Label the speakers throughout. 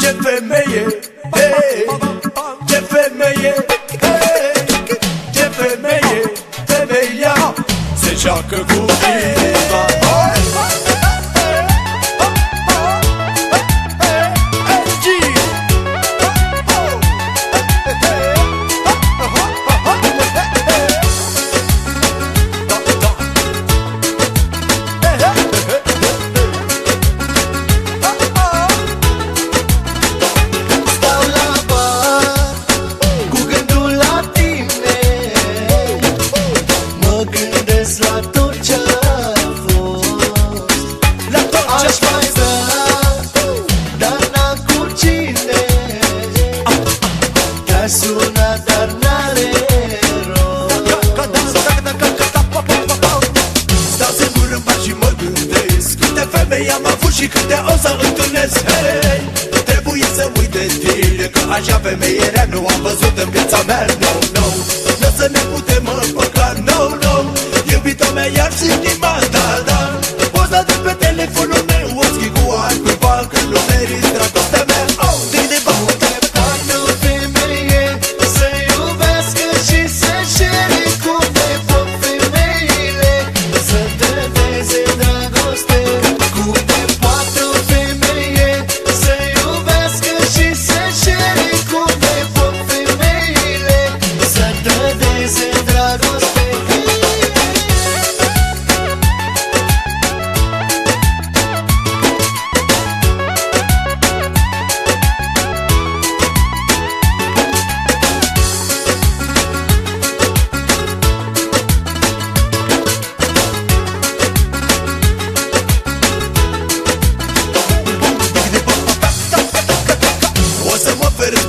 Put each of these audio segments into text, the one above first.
Speaker 1: Ce femeie, hey, ce femeie, hey, ce femeie, femeia se joacă cu inima.
Speaker 2: La tot ce-a fost, la tot ce-aș mai vrea, dar n-am cu cine. Te-aș suna, dar n-are rost.
Speaker 1: Stau singur în bar și mă gândesc câte femei am avut și câte o să întâlnesc. Hey, trebuie să uit de tine, că așa femeie rea nu am văzut în viața mea. No, no, n-o să ne putem împăca. No, no, iubita mea iar și inima, da, da. Poza de pe telefonul meu o schimb cu altcuiva, că nu meriți dragostea mea. Oh, de bani.
Speaker 2: Doamne, o femeie să iubească și să șere cum ne pot femeile, să dădeze dragoste. Cum ne poate o femeie să iubească și să șere cum ne pot femeile, să dădeze dragoste.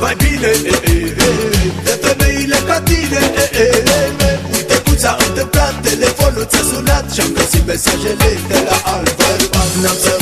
Speaker 1: Mai bine, de femeile ca tine. Uite cum s-a întâmplat, telefonul ți-a sunat și-am găsit mesajele de la alt bărbat. N-am să